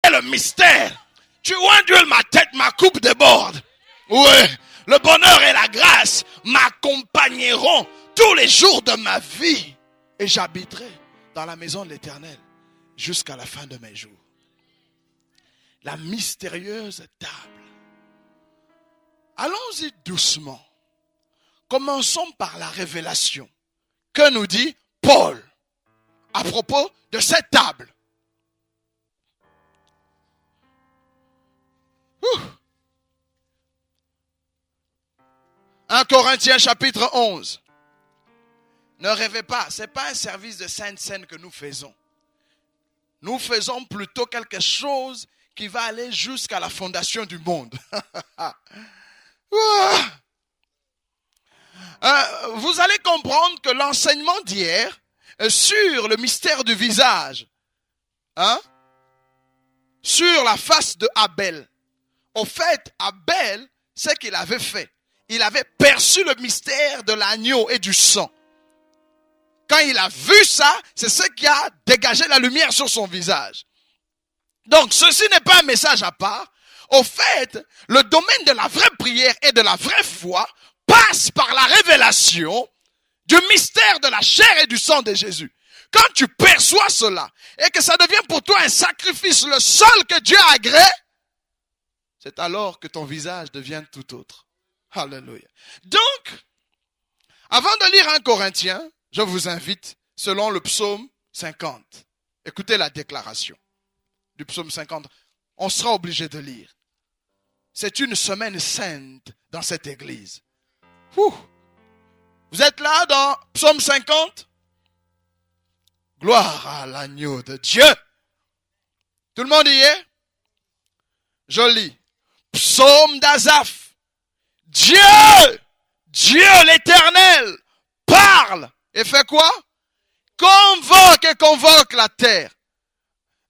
est le mystère. Tu vois, Dieu, ma tête, ma coupe déborde. Oui, le bonheur et la grâce m'accompagneront tous les jours de ma vie. Et j'habiterai dans la maison de l'Éternel jusqu'à la fin de mes jours. La mystérieuse table. Allons-y doucement. Commençons par la révélation. Que nous dit Paul à propos de cette table? 1 Corinthiens chapitre 11. Ne rêvez pas, ce n'est pas un service de Sainte Seine que nous faisons. Nous faisons plutôt quelque chose qui va aller jusqu'à la fondation du monde. Vous allez comprendre que l'enseignement d'hier sur le mystère du visage, sur la face de Abel. Au fait, Abel, ce qu'il avait fait, il avait perçu le mystère de l'agneau et du sang. Quand il a vu ça, c'est ce qui a dégagé la lumière sur son visage. Donc, ceci n'est pas un message à part. Au fait, le domaine de la vraie prière et de la vraie foi passe par la révélation du mystère de la chair et du sang de Jésus. Quand tu perçois cela et que ça devient pour toi un sacrifice, le seul que Dieu agrée, c'est alors que ton visage devient tout autre. Alléluia. Donc, avant de lire 1 Corinthiens, je vous invite, selon le psaume 50, écoutez la déclaration du psaume 50. On sera obligé de lire. C'est une semaine sainte dans cette église. Vous êtes là dans psaume 50? Gloire à l'agneau de Dieu. Tout le monde y est? Je lis. Psaume d'Asaph. Dieu l'Éternel, parle et fait quoi? Convoque la terre.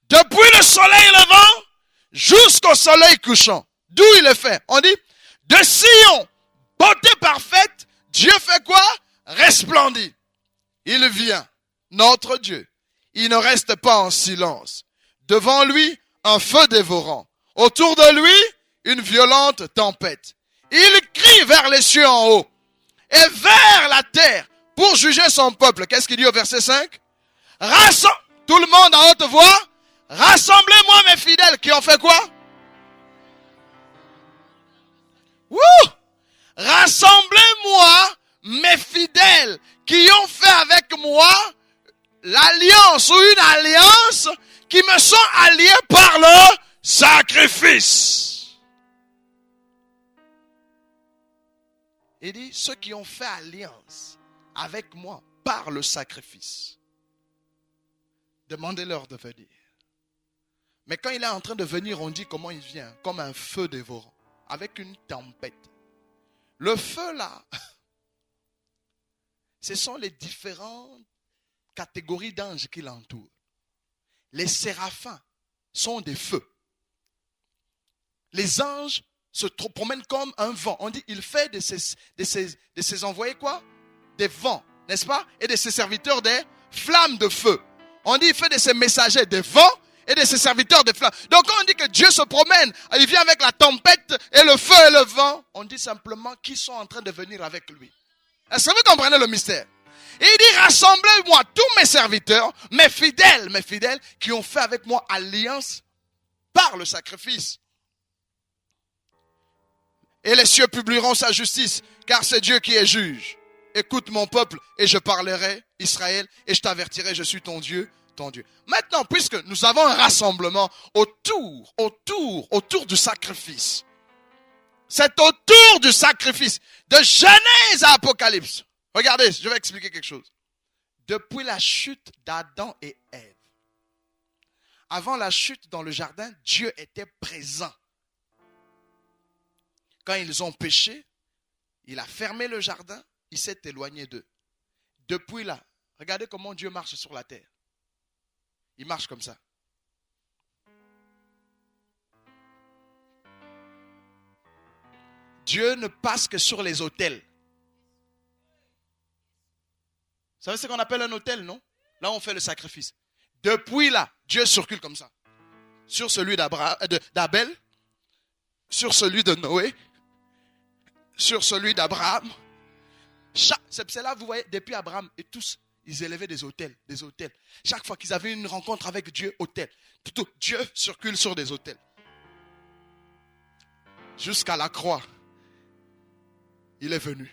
Depuis le soleil levant jusqu'au soleil couchant. D'où il est fait? On dit, de Sion, beauté parfaite, Dieu fait quoi? Resplendit. Il vient, notre Dieu. Il ne reste pas en silence. Devant lui, un feu dévorant. Autour de lui, une violente tempête. Il crie vers les cieux en haut et vers la terre pour juger son peuple. Qu'est-ce qu'il dit au verset 5? Tout le monde en haute voix. Rassemblez-moi mes fidèles qui ont fait quoi? Rassemblez-moi mes fidèles qui ont fait avec moi l'alliance ou une alliance qui me sont alliés par le sacrifice. Il dit, ceux qui ont fait alliance avec moi par le sacrifice, demandez-leur de venir. Mais quand il est en train de venir, on dit comment il vient, comme un feu dévorant, avec une tempête. Le feu là, ce sont les différentes catégories d'anges qui l'entourent. Les séraphins sont des feux. Les anges se promènent comme un vent. On dit, il fait de ses envoyés quoi? Des vents, n'est-ce pas? Et de ses serviteurs des flammes de feu. On dit, il fait de ses messagers des vents et de ses serviteurs des flammes. Donc quand on dit que Dieu se promène, il vient avec la tempête et le feu et le vent, on dit simplement qu'ils sont en train de venir avec lui. Est-ce que vous comprenez le mystère? Et il dit, rassemblez-moi tous mes serviteurs, mes fidèles qui ont fait avec moi alliance par le sacrifice. Et les cieux publieront sa justice, car c'est Dieu qui est juge. Écoute mon peuple, et je parlerai, Israël, et je t'avertirai, je suis ton Dieu, ton Dieu. Maintenant, puisque nous avons un rassemblement autour du sacrifice. C'est autour du sacrifice, de Genèse à Apocalypse. Regardez, je vais expliquer quelque chose. Depuis la chute d'Adam et Ève, avant la chute dans le jardin, Dieu était présent. Quand ils ont péché, il a fermé le jardin, il s'est éloigné d'eux. Depuis là, regardez comment Dieu marche sur la terre. Il marche comme ça. Dieu ne passe que sur les autels. Vous savez ce qu'on appelle un autel, non? Là, on fait le sacrifice. Depuis là, Dieu circule comme ça. sur celui d'Abel, sur celui de Noé, sur celui d'Abraham. C'est là, vous voyez, depuis Abraham et tous, ils élevaient des autels, des autels. Chaque fois qu'ils avaient une rencontre avec Dieu, autel. Dieu circule sur des autels. Jusqu'à la croix, il est venu.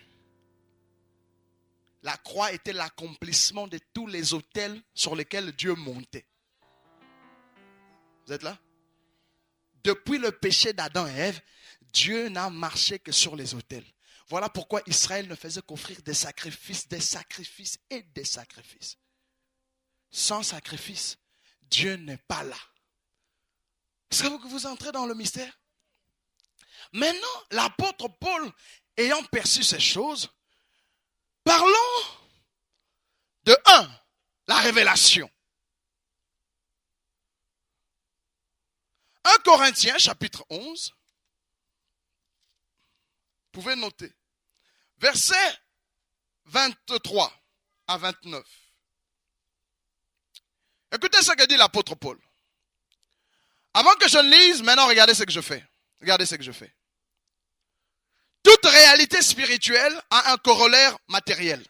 La croix était l'accomplissement de tous les autels sur lesquels Dieu montait. Vous êtes là? Depuis le péché d'Adam et Ève, Dieu n'a marché que sur les autels. Voilà pourquoi Israël ne faisait qu'offrir des sacrifices et des sacrifices. Sans sacrifice, Dieu n'est pas là. Est-ce que vous entrez dans le mystère? Maintenant, l'apôtre Paul, ayant perçu ces choses, parlons de 1, la révélation. 1 Corinthiens, chapitre 11. Vous pouvez noter. Versets 23 à 29. Écoutez ce que dit l'apôtre Paul. Avant que je ne lise, maintenant regardez ce que je fais. Regardez ce que je fais. Toute réalité spirituelle a un corollaire matériel.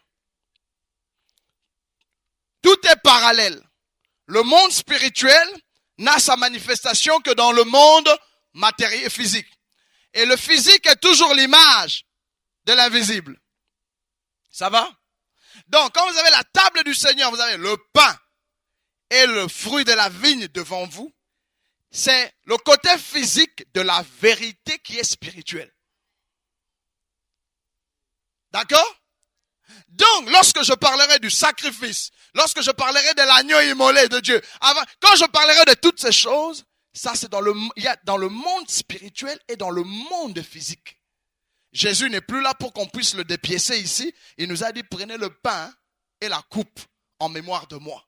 Tout est parallèle. Le monde spirituel n'a sa manifestation que dans le monde matériel physique. Et le physique est toujours l'image de l'invisible. Ça va? Donc, quand vous avez la table du Seigneur, vous avez le pain et le fruit de la vigne devant vous. C'est le côté physique de la vérité qui est spirituelle. D'accord? Donc, lorsque je parlerai du sacrifice, lorsque je parlerai de l'agneau immolé de Dieu, quand je parlerai de toutes ces choses, ça c'est il y a dans le monde spirituel et dans le monde physique. Jésus n'est plus là pour qu'on puisse le dépiécer ici. Il nous a dit, prenez le pain et la coupe en mémoire de moi.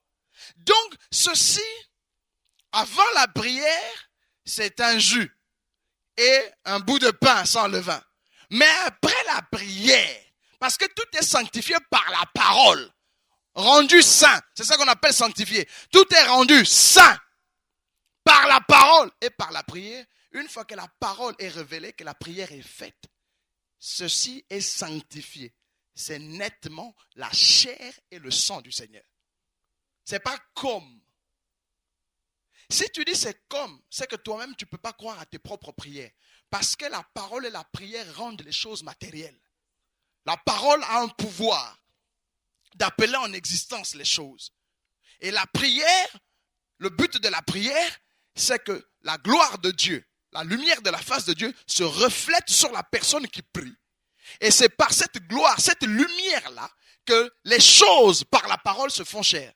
Donc, ceci, avant la prière, c'est un jus et un bout de pain sans levain. Mais après la prière, parce que tout est sanctifié par la parole, rendu saint, c'est ça qu'on appelle sanctifié. Tout est rendu saint par la parole et par la prière. Une fois que la parole est révélée, que la prière est faite, ceci est sanctifié. C'est nettement la chair et le sang du Seigneur. C'est pas comme. Si tu dis c'est comme, c'est que toi-même tu ne peux pas croire à tes propres prières. Parce que la parole et la prière rendent les choses matérielles. La parole a un pouvoir d'appeler en existence les choses. Et la prière, le but de la prière, c'est que la gloire de Dieu, la lumière de la face de Dieu se reflète sur la personne qui prie. Et c'est par cette gloire, cette lumière-là, que les choses par la parole se font chères.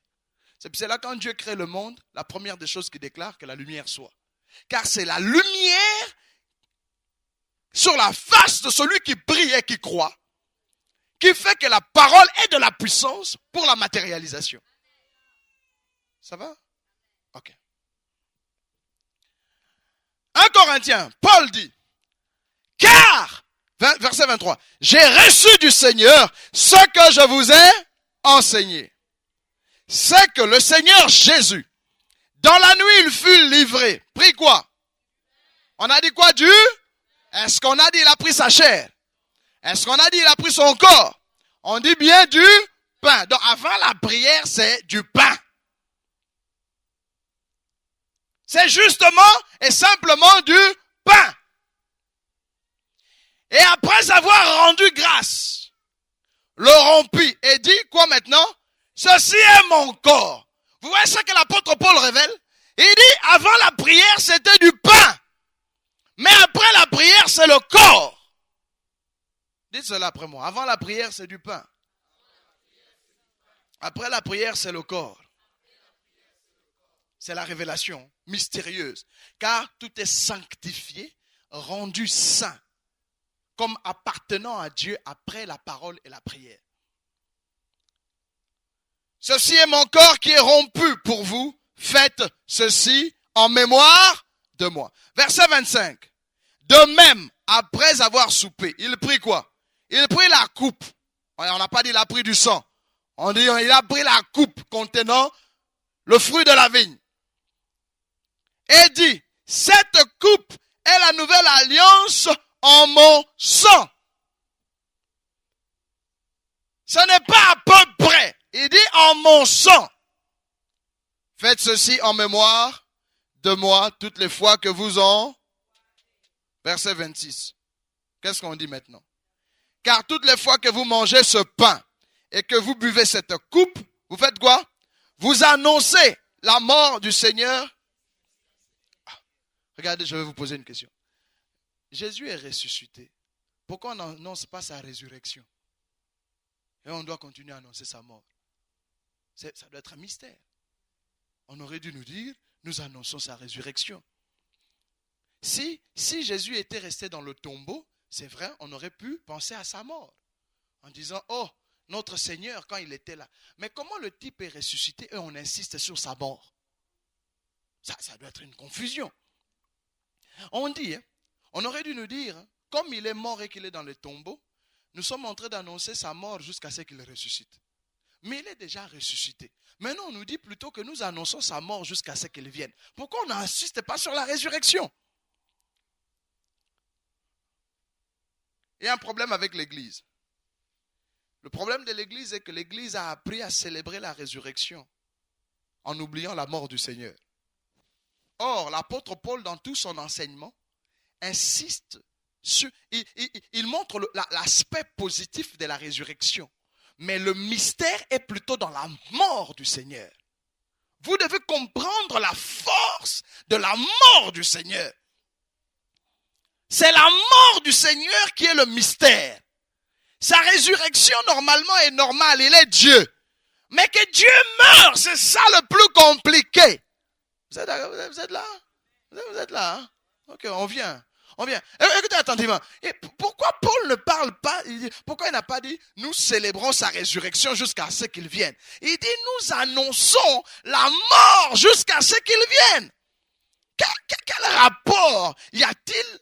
C'est là quand Dieu crée le monde, la première des choses qu'il déclare, que la lumière soit. Car c'est la lumière sur la face de celui qui prie et qui croit, qui fait que la parole ait de la puissance pour la matérialisation. Ça va? Ok. 1 Corinthiens, Paul dit, car, verset 23, j'ai reçu du Seigneur ce que je vous ai enseigné. C'est que le Seigneur Jésus, dans la nuit, il fut livré. Pris quoi? On a dit quoi? Du? Est-ce qu'on a dit il a pris sa chair? Est-ce qu'on a dit il a pris son corps? On dit bien du pain. Donc avant la prière, c'est du pain. C'est justement et simplement du pain. Et après avoir rendu grâce, le rompit et dit quoi maintenant? Ceci est mon corps. Vous voyez ce que l'apôtre Paul révèle? Il dit, avant la prière, c'était du pain. Mais après la prière, c'est le corps. Dites cela après moi. Avant la prière, c'est du pain. Après la prière, c'est le corps. C'est la révélation mystérieuse. Car tout est sanctifié, rendu saint, comme appartenant à Dieu après la parole et la prière. Ceci est mon corps qui est rompu pour vous. Faites ceci en mémoire de moi. Verset 25. De même, après avoir soupé, il prit quoi? Il prit la coupe. On n'a pas dit il a pris du sang. On dit il a pris la coupe contenant le fruit de la vigne. et dit, cette coupe est la nouvelle alliance en mon sang. Ce n'est pas à peu près. Il dit en mon sang. Faites ceci en mémoire de moi toutes les fois que vous en... Verset 26. Qu'est-ce qu'on dit maintenant? Car toutes les fois que vous mangez ce pain et que vous buvez cette coupe, vous faites quoi? Vous annoncez la mort du Seigneur. Regardez, je vais vous poser une question. Jésus est ressuscité. Pourquoi on n'annonce pas sa résurrection? Et on doit continuer à annoncer sa mort. Ça doit être un mystère. On aurait dû nous dire, nous annonçons sa résurrection. Si Jésus était resté dans le tombeau, c'est vrai, on aurait pu penser à sa mort. En disant, oh, notre Seigneur, quand il était là. Mais comment le type est ressuscité et on insiste sur sa mort? Ça doit être une confusion. On dit, on aurait dû nous dire, comme il est mort et qu'il est dans le tombeau, nous sommes en train d'annoncer sa mort jusqu'à ce qu'il ressuscite. Mais il est déjà ressuscité. Maintenant, on nous dit plutôt que nous annonçons sa mort jusqu'à ce qu'il vienne. Pourquoi on n'insiste pas sur la résurrection? Il y a un problème avec l'Église. Le problème de l'Église est que l'Église a appris à célébrer la résurrection en oubliant la mort du Seigneur. Or, l'apôtre Paul, dans tout son enseignement, insiste sur... Il montre l'aspect positif de la résurrection. Mais le mystère est plutôt dans la mort du Seigneur. Vous devez comprendre la force de la mort du Seigneur. C'est la mort du Seigneur qui est le mystère. Sa résurrection, normalement, est normale. Il est Dieu. Mais que Dieu meure, c'est ça le plus compliqué. Vous êtes là? Vous êtes là, hein? Ok, on vient. Écoutez attentivement. Et pourquoi Paul ne parle pas, pourquoi il n'a pas dit, nous célébrons sa résurrection jusqu'à ce qu'il vienne? Il dit, nous annonçons la mort jusqu'à ce qu'il vienne. Quel rapport y a-t-il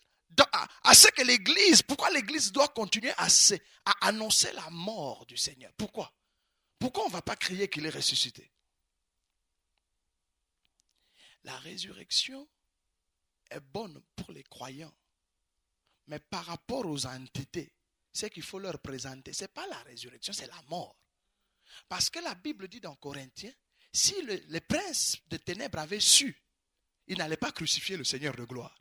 à ce que l'Église, pourquoi l'Église doit continuer à annoncer la mort du Seigneur? Pourquoi on ne va pas crier qu'il est ressuscité? La résurrection est bonne pour les croyants. Mais par rapport aux entités, ce qu'il faut leur présenter, ce n'est pas la résurrection, c'est la mort. Parce que la Bible dit dans Corinthiens, si les princes de ténèbres avaient su, ils n'allaient pas crucifier le Seigneur de gloire.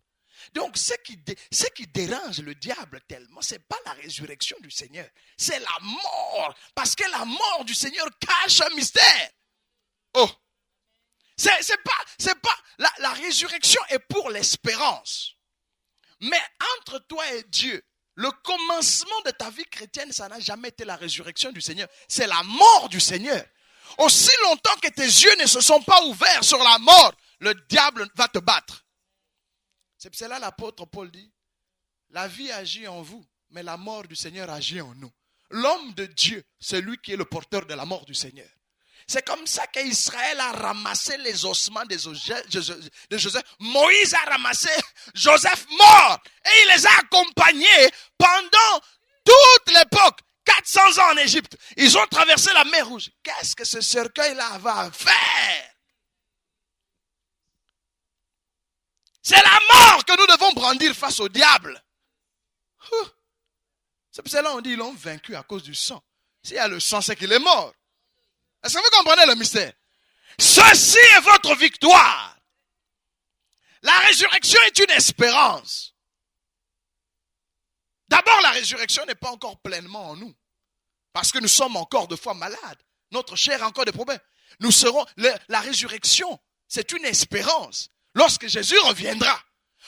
Donc, ce qui dérange le diable tellement, ce n'est pas la résurrection du Seigneur, c'est la mort. Parce que la mort du Seigneur cache un mystère. Oh! C'est pas la résurrection est pour l'espérance. Mais entre toi et Dieu, le commencement de ta vie chrétienne, ça n'a jamais été la résurrection du Seigneur. C'est la mort du Seigneur. Aussi longtemps que tes yeux ne se sont pas ouverts sur la mort, le diable va te battre. C'est pour cela l'apôtre Paul dit, la vie agit en vous, mais la mort du Seigneur agit en nous. L'homme de Dieu, c'est lui qui est le porteur de la mort du Seigneur. C'est comme ça qu'Israël a ramassé les ossements de Joseph. Moïse a ramassé Joseph mort. Et il les a accompagnés pendant toute l'époque. 400 ans en Égypte. Ils ont traversé la mer Rouge. Qu'est-ce que ce cercueil-là va faire? C'est la mort que nous devons brandir face au diable. C'est pour cela qu'on dit qu'ils l'ont vaincu à cause du sang. S'il y a le sang, c'est qu'il est mort. Est-ce que vous comprenez le mystère? Ceci est votre victoire. La résurrection est une espérance. D'abord, la résurrection n'est pas encore pleinement en nous. Parce que nous sommes encore de fois malades. Notre chair a encore des problèmes. La résurrection, c'est une espérance. Lorsque Jésus reviendra.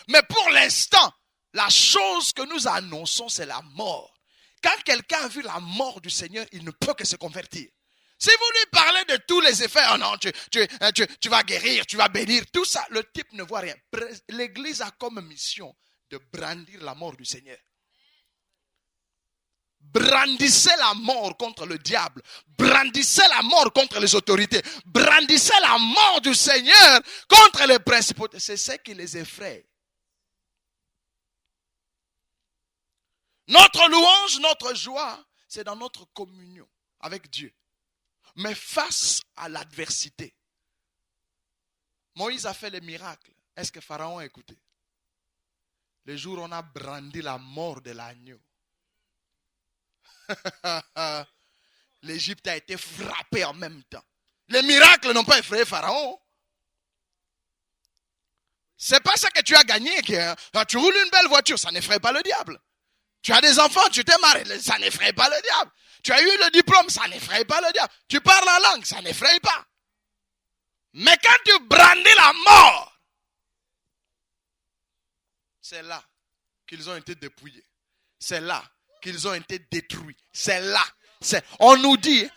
Mais pour l'instant, la chose que nous annonçons, c'est la mort. Quand quelqu'un a vu la mort du Seigneur, il ne peut que se convertir. Si vous lui parlez de tous les effets, oh non, tu vas guérir, tu vas bénir, tout ça, le type ne voit rien. L'Église a comme mission de brandir la mort du Seigneur. Brandissez la mort contre le diable. Brandissez la mort contre les autorités. Brandissez la mort du Seigneur contre les principautés. C'est ce qui les effraie. Notre louange, notre joie, c'est dans notre communion avec Dieu. Mais face à l'adversité, Moïse a fait les miracles. Est-ce que Pharaon a écouté? Le jour où on a brandi la mort de l'agneau, l'Égypte a été frappée en même temps. Les miracles n'ont pas effrayé Pharaon. C'est pas ça que tu as gagné. Tu roules une belle voiture, ça n'effraie pas le diable. Tu as des enfants, tu t'es marié, ça n'effraie pas le diable. Tu as eu le diplôme, ça n'effraie pas le diable. Tu parles la langue, ça n'effraie pas. Mais quand tu brandis la mort, c'est là qu'ils ont été dépouillés. C'est là qu'ils ont été détruits. C'est là. On nous dit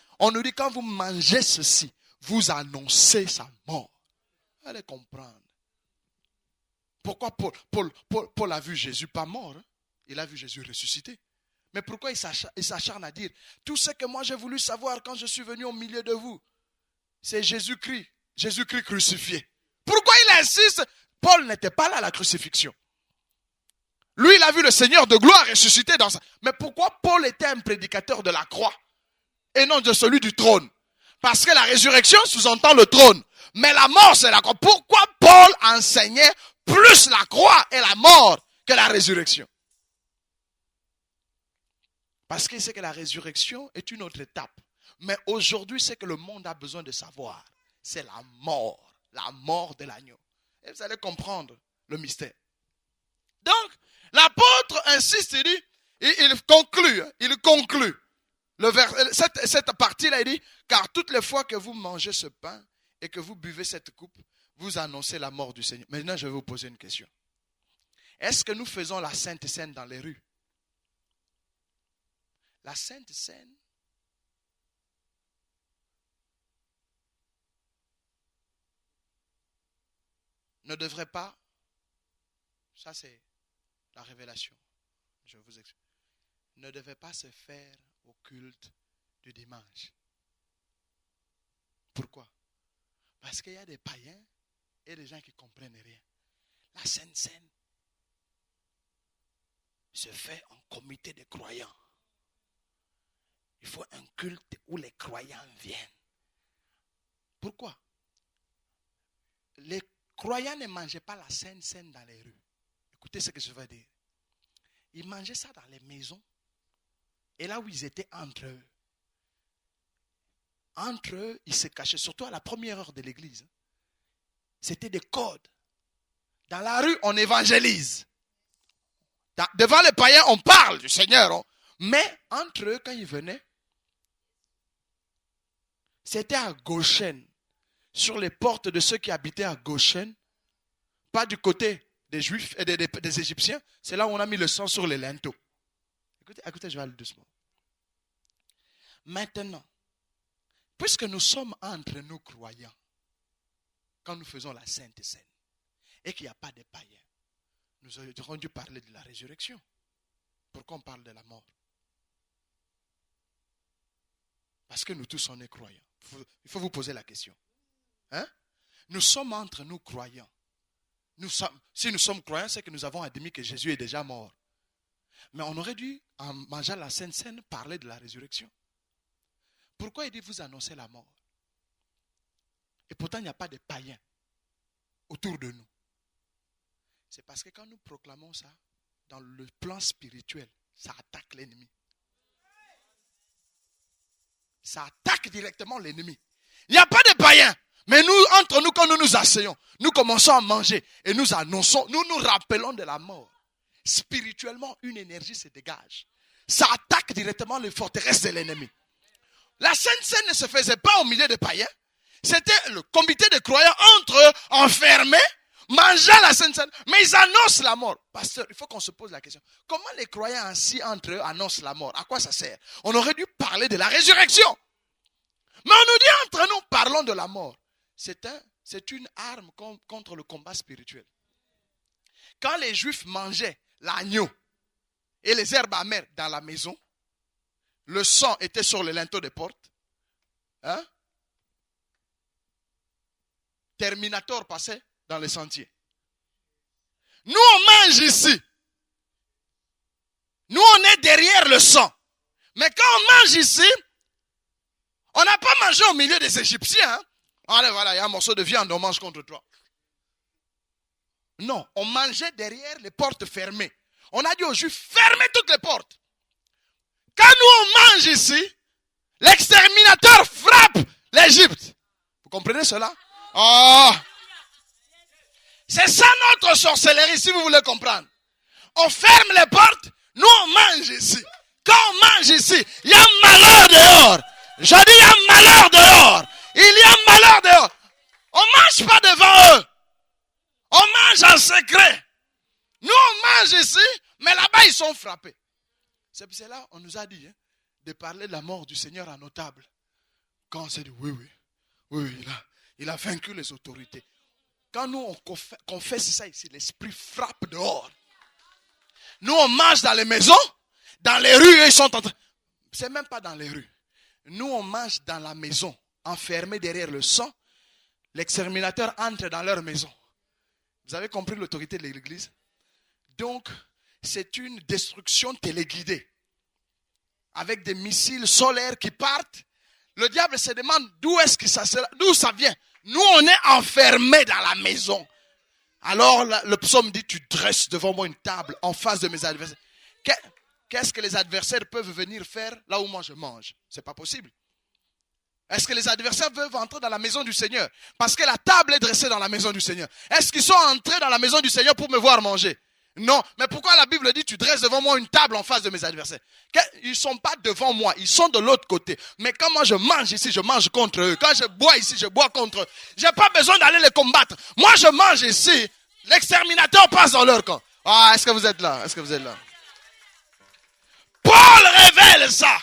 quand vous mangez ceci, vous annoncez sa mort. Allez comprendre. Pourquoi Paul a vu Jésus pas mort, hein? Il a vu Jésus ressuscité. Mais pourquoi il s'acharne à dire, tout ce que moi j'ai voulu savoir quand je suis venu au milieu de vous, c'est Jésus-Christ crucifié. Pourquoi il insiste? Paul n'était pas là à la crucifixion. Lui, il a vu le Seigneur de gloire ressuscité dans sa... Mais pourquoi Paul était un prédicateur de la croix et non de celui du trône? Parce que la résurrection sous-entend le trône. Mais la mort, c'est la croix. Pourquoi Paul enseignait plus la croix et la mort que la résurrection? Parce qu'il sait que la résurrection est une autre étape. Mais aujourd'hui, c'est que le monde a besoin de savoir. C'est la mort de l'agneau. Et vous allez comprendre le mystère. Donc, l'apôtre insiste, il dit, il conclut. Cette partie-là, il dit, car toutes les fois que vous mangez ce pain et que vous buvez cette coupe, vous annoncez la mort du Seigneur. Maintenant, je vais vous poser une question. Est-ce que nous faisons la Sainte Seine dans les rues? La Sainte Seine ne devrait pas, ça c'est la révélation, je vous explique, ne devait pas se faire au culte du dimanche. Pourquoi? Parce qu'il y a des païens et des gens qui ne comprennent rien. La Sainte Seine se fait en comité de croyants. Il faut un culte où les croyants viennent. Pourquoi? Les croyants ne mangeaient pas la Sainte Seine dans les rues. Écoutez ce que je veux dire. Ils mangeaient ça dans les maisons. Et là où ils étaient entre eux. Entre eux, ils se cachaient, surtout à la première heure de l'église. C'était des codes. Dans la rue, on évangélise. Devant les païens, on parle du Seigneur. Mais entre eux, quand ils venaient, c'était à Goshen, sur les portes de ceux qui habitaient à Goshen, pas du côté des Juifs et des Égyptiens. C'est là où on a mis le sang sur les linteaux. Écoutez, je vais aller doucement. Maintenant, puisque nous sommes entre nous croyants, quand nous faisons la Sainte Seine, et qu'il n'y a pas de païens, nous aurions dû parler de la résurrection. Pourquoi on parle de la mort? Parce que nous tous, on est croyants. Il faut vous poser la question. Hein? Nous sommes entre nous croyants. Si nous sommes croyants, c'est que nous avons admis que Jésus est déjà mort. Mais on aurait dû, en mangeant la Sainte Seine, parler de la résurrection. Pourquoi il dit vous annoncez la mort? Et pourtant, il n'y a pas de païens autour de nous. C'est parce que quand nous proclamons ça, dans le plan spirituel, ça attaque l'ennemi. Ça attaque directement l'ennemi. Il n'y a pas de païens. Mais nous, entre nous, quand nous nous asseyons, nous commençons à manger et nous annonçons, nous nous rappelons de la mort. Spirituellement, une énergie se dégage. Ça attaque directement les forteresses de l'ennemi. La Sainte Seine ne se faisait pas au milieu des païens. C'était le comité de croyants entre eux, enfermés, mangeant la Sainte Seine. Mais ils annoncent la mort. Pasteur, il faut qu'on se pose la question. Comment les croyants assis entre eux annoncent la mort? À quoi ça sert? On aurait dû parler de la résurrection. Mais on nous dit entre nous, parlons de la mort. C'est une arme contre le combat spirituel. Quand les Juifs mangeaient l'agneau et les herbes amères dans la maison, le sang était sur les linteaux des portes. Hein? Terminator passait dans les sentiers. Nous, on mange ici. Nous, on est derrière le sang. Mais quand on mange ici, on n'a pas mangé au milieu des Égyptiens. Hein? Allez, voilà, il y a un morceau de viande, on mange contre toi. Non, on mangeait derrière les portes fermées. On a dit aux Juifs, fermez toutes les portes. Quand nous on mange ici, l'exterminateur frappe l'Égypte. Vous comprenez cela? Oh! C'est ça notre sorcellerie, si vous voulez comprendre. On ferme les portes, nous on mange ici. Quand on mange ici, il y a un malheur dehors. Je dis, il y a un malheur dehors. Il y a un malheur dehors. On ne mange pas devant eux. On mange en secret. Nous, on mange ici, mais là-bas, ils sont frappés. C'est pour cela qu'on nous a dit de parler de la mort du Seigneur à nos tables. Quand on s'est dit, oui, il a vaincu les autorités. Quand nous, on confesse ça ici, l'esprit frappe dehors. Nous, on mange dans les maisons, dans les rues, ils sont en train. C'est même pas dans les rues. Nous, on mange dans la maison, enfermés derrière le sang. L'exterminateur entre dans leur maison. Vous avez compris l'autorité de l'église? Donc, c'est une destruction téléguidée. Avec des missiles solaires qui partent. Le diable se demande d'où ça vient. Nous, on est enfermés dans la maison. Alors, le psaume dit, tu dresses devant moi une table en face de mes adversaires. Qu'est-ce que les adversaires peuvent venir faire là où moi je mange? C'est pas possible. Est-ce que les adversaires peuvent entrer dans la maison du Seigneur? Parce que la table est dressée dans la maison du Seigneur. Est-ce qu'ils sont entrés dans la maison du Seigneur pour me voir manger? Non. Mais pourquoi la Bible dit, tu dresses devant moi une table en face de mes adversaires? Ils ne sont pas devant moi, ils sont de l'autre côté. Mais quand moi je mange ici, je mange contre eux. Quand je bois ici, je bois contre eux. Je n'ai pas besoin d'aller les combattre. Moi je mange ici, l'exterminateur passe dans leur camp. Ah, est-ce que vous êtes là? Est-ce que vous êtes là? Paul révèle ça.